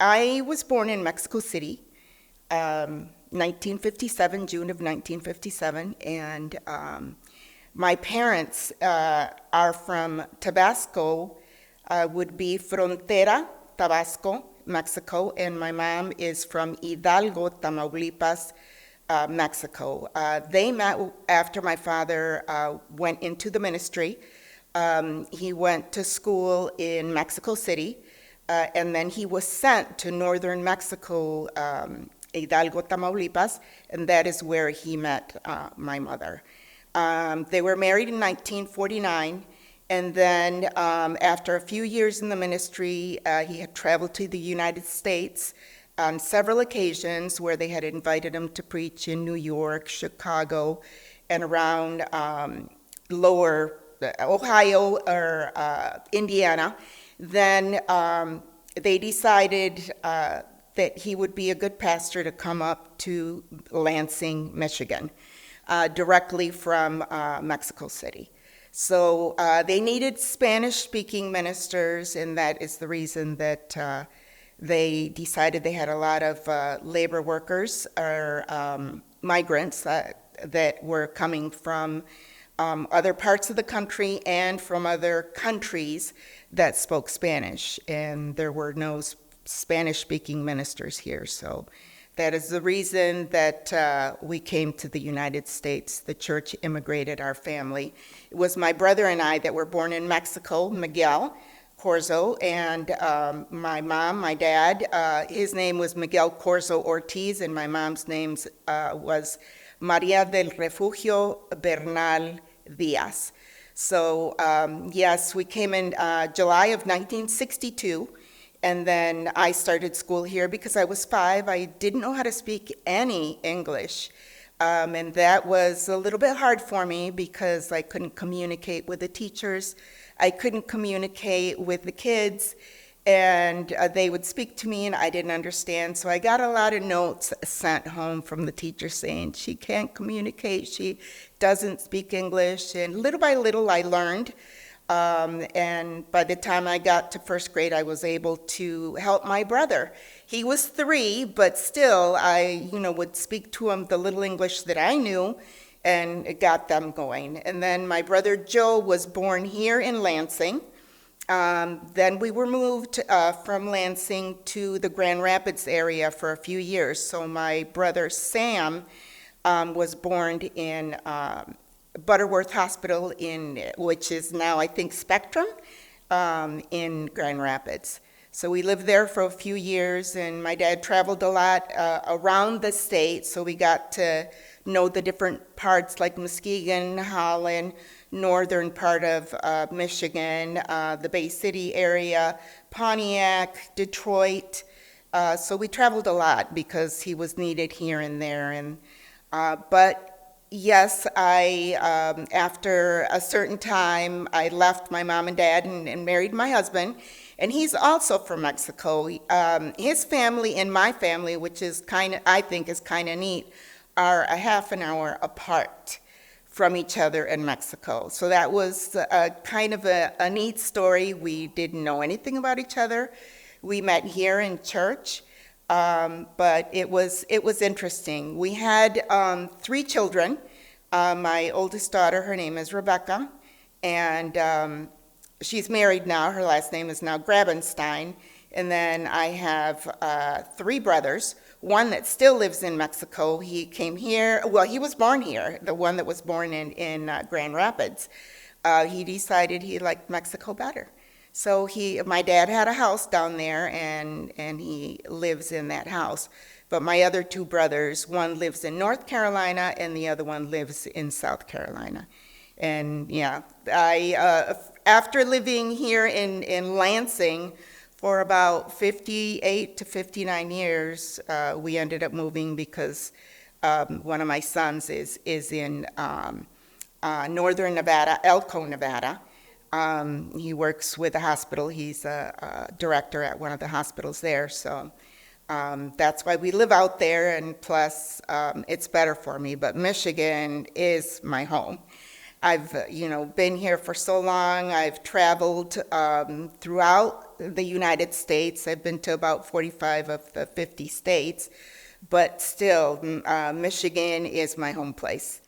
I was born in Mexico City, 1957, June of 1957, and my parents are from Tabasco, would be Frontera, Tabasco, Mexico, and my mom is from Hidalgo, Tamaulipas, Mexico. They met after my father went into the ministry. He went to school in Mexico City, and then he was sent to northern Mexico, Hidalgo, Tamaulipas, and that is where he met my mother. They were married in 1949, and then after a few years in the ministry, he had traveled to the United States on several occasions where they had invited him to preach in New York, Chicago, and around lower Ohio or Indiana. Then they decided that he would be a good pastor to come up to Lansing, Michigan, directly from Mexico City. So they needed Spanish-speaking ministers, and that is the reason that they decided they had a lot of labor workers or migrants that were coming from other parts of the country and from other countries that spoke Spanish, and there were no Spanish-speaking ministers here. So that is the reason that we came to the United States. The church immigrated our family. It was my brother and I that were born in Mexico, Miguel Corzo, and my mom, my dad, his name was Miguel Corzo Ortiz, and my mom's name was Maria del Refugio Bernal Diaz. So yes, we came in July of 1962, and then I started school here because I was 5. I didn't know how to speak any English, and that was a little bit hard for me because I couldn't communicate with the teachers. I couldn't communicate with the kids, and they would speak to me and I didn't understand. So I got a lot of notes sent home from the teacher saying she can't communicate, she doesn't speak English, and little by little I learned. And by the time I got to first grade, I was able to help my brother. He was 3, but still I, would speak to him the little English that I knew, and it got them going. And then my brother Joe was born here in Lansing. Then we were moved from Lansing to the Grand Rapids area for a few years. So my brother Sam was born in Butterworth Hospital, which is now, I think, Spectrum, in Grand Rapids. So we lived there for a few years, and my dad traveled a lot around the state, so we got to know the different parts like Muskegon, Holland, northern part of Michigan, the Bay City area, Pontiac, Detroit. So we traveled a lot because he was needed here and there. And but yes, after a certain time, I left my mom and dad and married my husband, and he's also from Mexico. His family and my family, which is I think is kind of neat, are a half an hour apart from each other in Mexico. So that was kind of a neat story. We didn't know anything about each other. We met here in church. But it was interesting. We had 3 children. My oldest daughter, her name is Rebecca, and she's married now. Her last name is now Grabenstein. And then I have 3 brothers. One that still lives in Mexico. He came here. Well, he was born here. The one that was born in Grand Rapids. He decided he liked Mexico better. So my dad had a house down there, and he lives in that house. But my other 2 brothers, one lives in North Carolina, and the other one lives in South Carolina. And yeah, after living here in Lansing for about 58 to 59 years, we ended up moving because one of my sons is in northern Nevada, Elko, Nevada. He works with a hospital. He's a director at one of the hospitals there. So that's why we live out there, and plus it's better for me. But Michigan is my home. I've been here for so long. I've traveled throughout the United States. I've been to about 45 of the 50 states, but still, Michigan is my home place.